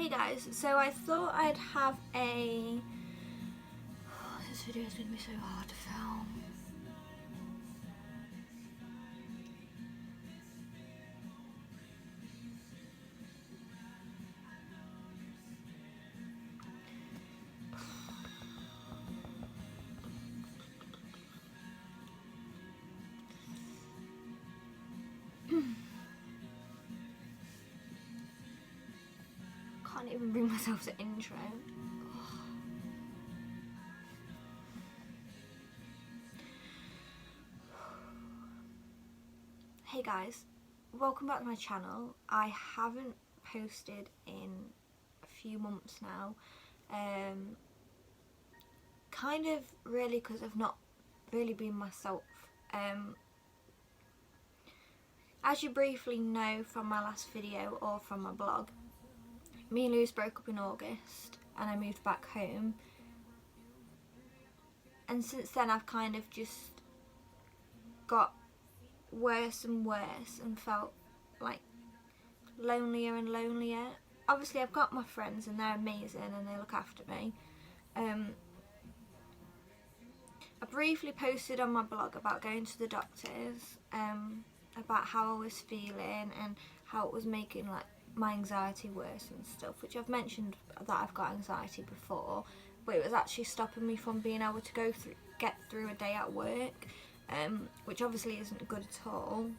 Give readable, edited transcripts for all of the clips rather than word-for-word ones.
Hey guys, so I thought I'd have a... this video is going to be so hard to film. Can't even bring myself to intro. Hey guys, welcome back to my channel. I haven't posted in a few months now. Kind of really because I've not really been myself. As you briefly know from my last video or from my blog, me and Lewis broke up in August and I moved back home, and since then I've kind of just got worse and worse and felt like lonelier and lonelier. Obviously I've got my friends and they're amazing and they look after me. I briefly posted on my blog about going to the doctors, about how I was feeling and how it was making like my anxiety worse and stuff, which I've mentioned that I've got anxiety before, but it was actually stopping me from being able to get through a day at work, which obviously isn't good at all.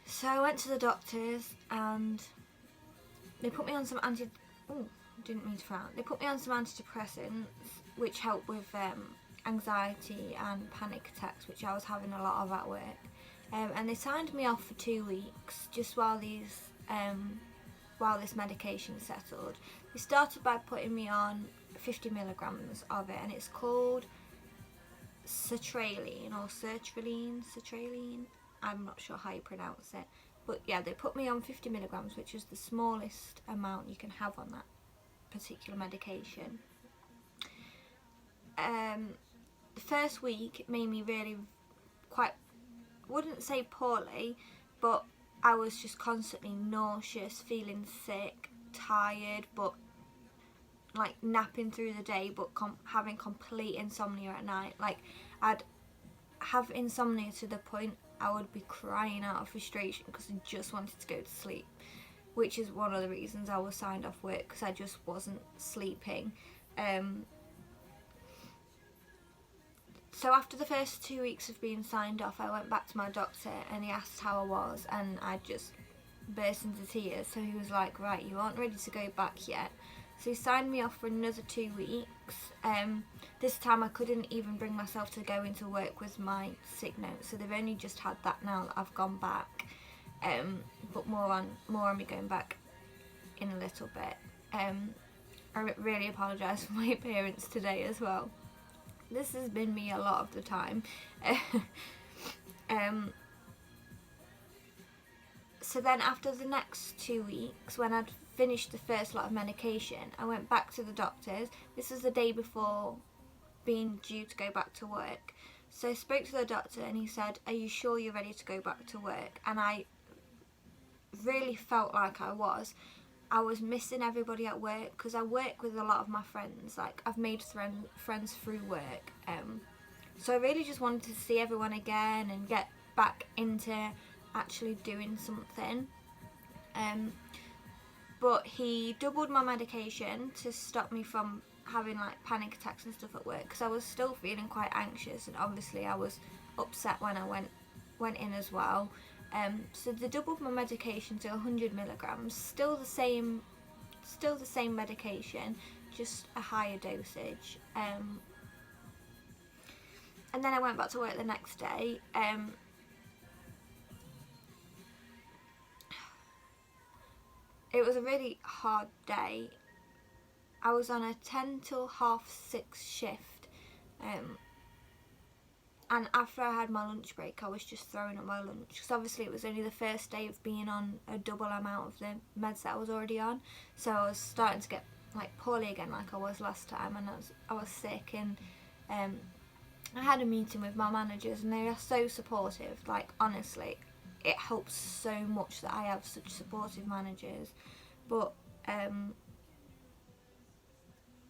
So I went to the doctors and they put me on some didn't mean to frown. They put me on some antidepressants which help with anxiety and panic attacks, which I was having a lot of at work. And they signed me off for 2 weeks just while this medication settled. They started by putting me on 50 milligrams of it, and it's called sertraline or sertraline. I'm not sure how you pronounce it, but yeah, they put me on 50 milligrams, which is the smallest amount you can have on that particular medication. The first week it made me really quite, wouldn't say poorly, but I was just constantly nauseous, feeling sick, tired, but like napping through the day, but having complete insomnia at night. Like I'd have insomnia to the point I would be crying out of frustration because I just wanted to go to sleep, which is one of the reasons I was signed off work, because I just wasn't sleeping. So after the first 2 weeks of being signed off, I went back to my doctor and he asked how I was, and I just burst into tears. So he was like, right, you aren't ready to go back yet. So he signed me off for another 2 weeks. This time I couldn't even bring myself to go into work with my sick note, so they've only just had that now that I've gone back. But more on me going back in a little bit. I really apologise for my appearance today as well. This has been me a lot of the time. So then after the next 2 weeks, when I'd finished the first lot of medication, I went back to the doctors. This was the day before being due to go back to work. So I spoke to the doctor and he said, are you sure you're ready to go back to work? And I really felt like I was. I was missing everybody at work because I work with a lot of my friends. Like I've made friends through work. So I really just wanted to see everyone again and get back into actually doing something. But he doubled my medication to stop me from having like panic attacks and stuff at work, because I was still feeling quite anxious, and obviously I was upset when I went in as well. So they doubled my medication to 100 milligrams, still the same medication, just a higher dosage. And then I went back to work the next day. It was a really hard day. I was on a 10 till 6:30 shift, and after I had my lunch break I was just throwing up my lunch, because obviously it was only the first day of being on a double amount of the meds that I was already on, so I was starting to get like poorly again like I was last time, and I was sick. And I had a meeting with my managers and they are so supportive, like honestly it helps so much that I have such supportive managers. But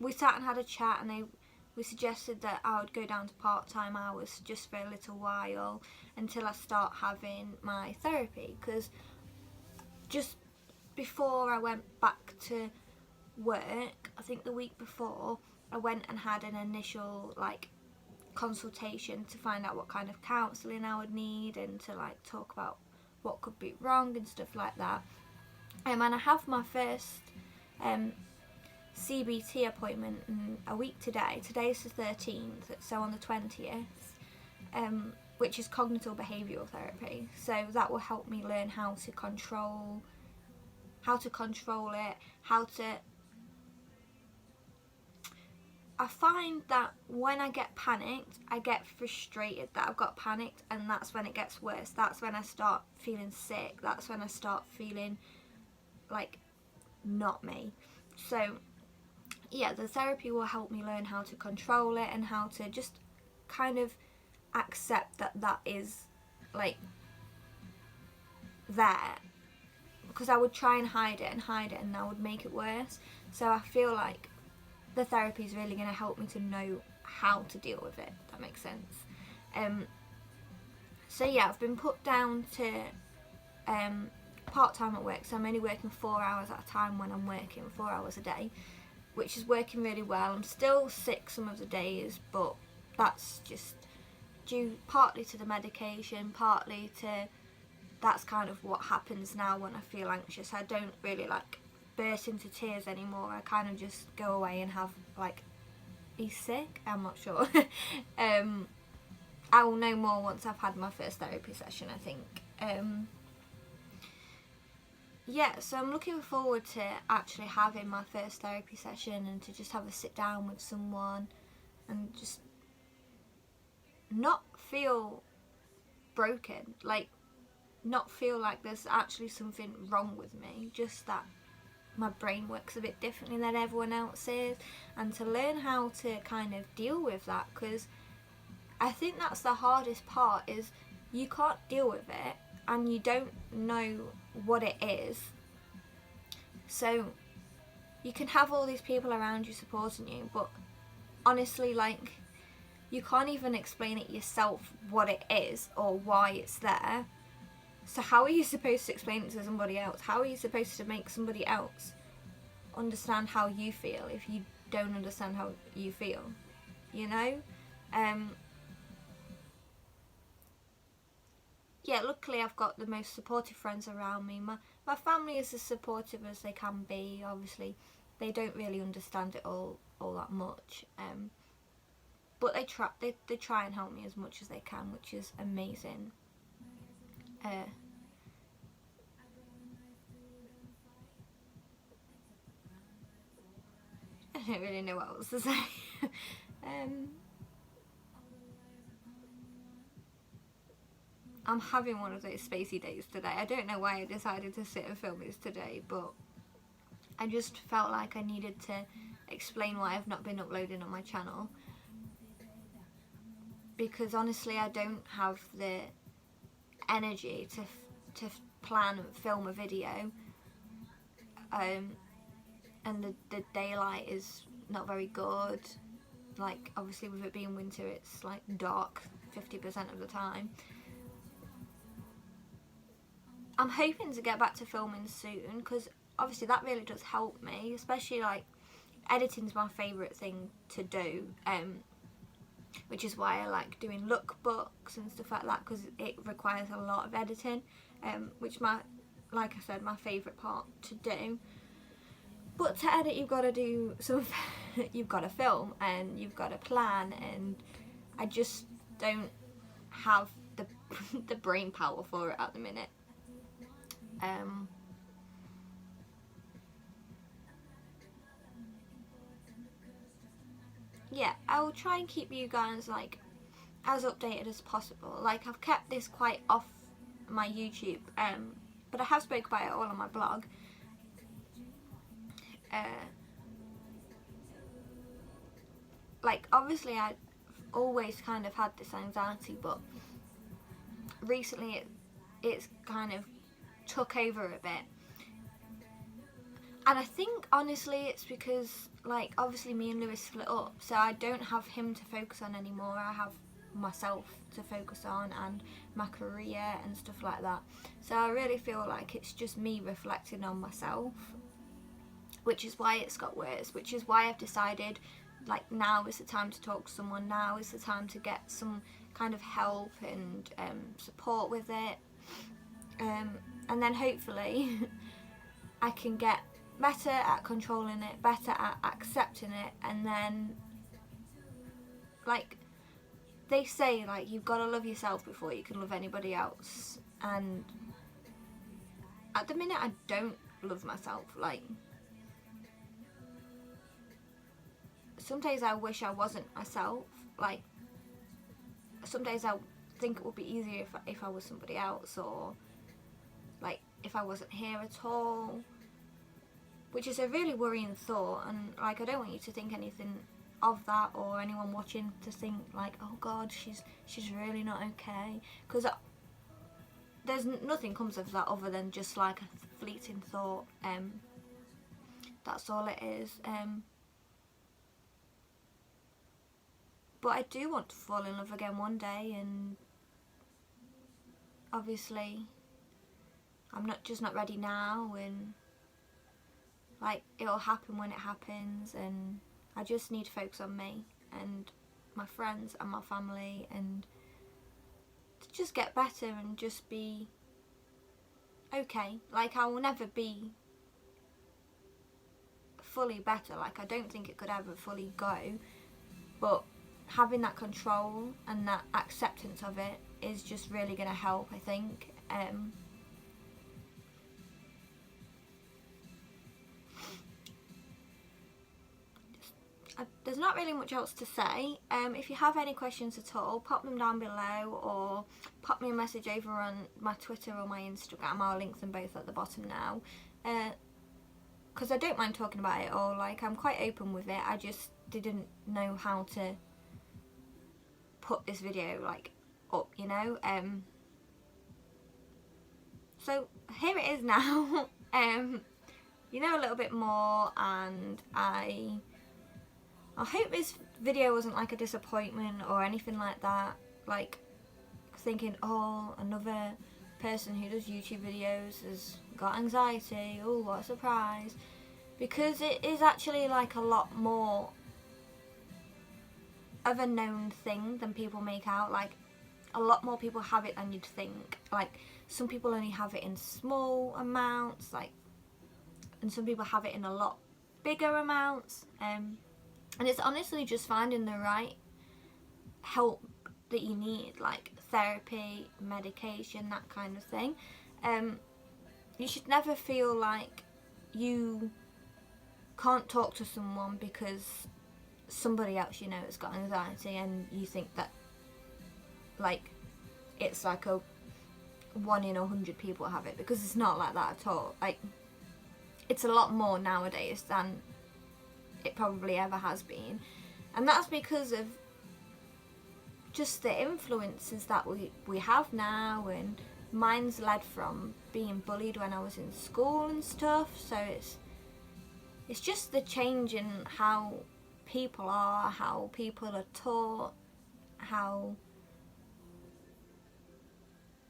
we sat and had a chat, and we suggested that I would go down to part-time hours just for a little while until I start having my therapy, because just before I went back to work, I think the week before, I went and had an initial like consultation to find out what kind of counselling I would need, and to like talk about what could be wrong and stuff like that. And I have my first CBT appointment in a week today. Today's the 13th, so on the 20th, which is cognitive behavioural therapy. So that will help me learn how to control it, I find that when I get panicked, I get frustrated that I've got panicked, and that's when it gets worse. That's when I start feeling sick. That's when I start feeling like not me. So yeah, the therapy will help me learn how to control it, and how to just kind of accept that is like there, because I would try and hide it, and I would make it worse. So I feel like the therapy is really going to help me to know how to deal with it, if that makes sense. So yeah, I've been put down to part-time at work, so I'm only working 4 hours at a time when I'm working 4 hours a day, which is working really well. I'm still sick some of the days, but that's just due partly to the medication, partly to that's kind of what happens now when I feel anxious. I don't really like burst into tears anymore. I kind of just go away and have like, be sick? I'm not sure. I will know more once I've had my first therapy session, I think. Yeah, so I'm looking forward to actually having my first therapy session, and to just have a sit down with someone and just not feel broken, like not feel like there's actually something wrong with me, just that my brain works a bit differently than everyone else's, and to learn how to kind of deal with that, because I think that's the hardest part, is you can't deal with it and you don't know what it is. So you can have all these people around you supporting you, but honestly, like, you can't even explain it yourself what it is or why it's there. So how are you supposed to explain it to somebody else? How are you supposed to make somebody else understand how you feel if you don't understand how you feel? You know? Yeah, luckily I've got the most supportive friends around me. My family is as supportive as they can be. Obviously, they don't really understand it all that much. But they try and help me as much as they can, which is amazing. I don't really know what else to say. I'm having one of those spacey days today. I don't know why I decided to sit and film this today, but I just felt like I needed to explain why I've not been uploading on my channel. Because honestly, I don't have the energy to plan and film a video. And the daylight is not very good. Like, obviously with it being winter, it's like dark 50% of the time. I'm hoping to get back to filming soon, because obviously that really does help me, especially like editing's my favourite thing to do, which is why I like doing lookbooks and stuff like that, because it requires a lot of editing, which like I said, my favourite part to do. But to edit, you've got to do some you've got to film, and you've got to plan, and I just don't have the brain power for it at the minute. Yeah, I will try and keep you guys like as updated as possible. Like, I've kept this quite off my YouTube, but I have spoke about it all on my blog. Like, obviously I always kind of had this anxiety, but recently it's kind of took over a bit. And I think honestly it's because, like, obviously me and Lewis split up, so I don't have him to focus on anymore. I have myself to focus on and my career and stuff like that. So I really feel like it's just me reflecting on myself, which is why it's got worse, which is why I've decided, like, now is the time to talk to someone, now is the time to get some kind of help and support with it, and then hopefully I can get better at controlling it, better at accepting it, and then, like they say, like, you've got to love yourself before you can love anybody else. And at the minute I don't love myself. Like, some days I wish I wasn't myself. Like, some days I think it would be easier if I was somebody else, or like if I wasn't here at all, which is a really worrying thought. And like, I don't want you to think anything of that, or anyone watching to think like, oh god, she's really not okay, because there's nothing comes of that other than just like a fleeting thought. That's all it is. But I do want to fall in love again one day, and obviously I'm not ready now, and like, it'll happen when it happens, and I just need to focus on me and my friends and my family, and to just get better and just be okay. Like, I will never be fully better, like I don't think it could ever fully go, but having that control and that acceptance of it is just really going to help, I think. There's not really much else to say. If you have any questions at all, pop them down below, or pop me a message over on my Twitter or my Instagram. I'll link them both at the bottom now, because I don't mind talking about it all. Like, I'm quite open with it. I just didn't know how to put this video like up, you know. So here it is now. You know a little bit more, and I hope this video wasn't like a disappointment or anything like that, like thinking, oh, another person who does YouTube videos has got anxiety, oh, what a surprise, because it is actually like a lot more of a known thing than people make out. Like, a lot more people have it than you'd think. Like, some people only have it in small amounts, like, and some people have it in a lot bigger amounts, and it's honestly just finding the right help that you need, like therapy, medication, that kind of thing. You should never feel like you can't talk to someone because somebody else you know has got anxiety, and you think that, like, it's like a 1 in 100 people have it, because it's not like that at all. Like, it's a lot more nowadays than it probably ever has been, and that's because of just the influences that we have now, and mine's led from being bullied when I was in school and stuff. So it's just the change in how people are, how people are taught, how,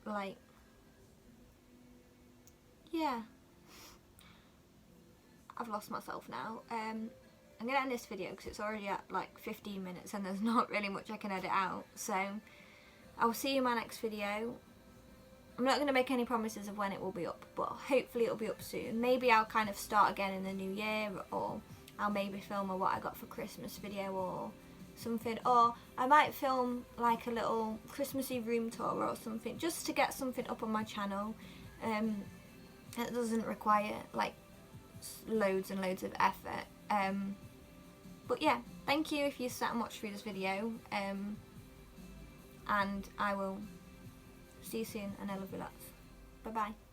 like, yeah, I've lost myself now. I'm going to end this video because it's already at like 15 minutes and there's not really much I can edit out. So I'll see you in my next video. I'm not going to make any promises of when it will be up, but hopefully it'll be up soon. Maybe I'll kind of start again in the new year, or I'll maybe film a what I got for Christmas video or something. Or I might film like a little Christmassy room tour or something, just to get something up on my channel. It doesn't require like loads and loads of effort. But yeah, thank you if you sat and watched through this video, and I will see you soon, and I love you lots. Bye bye.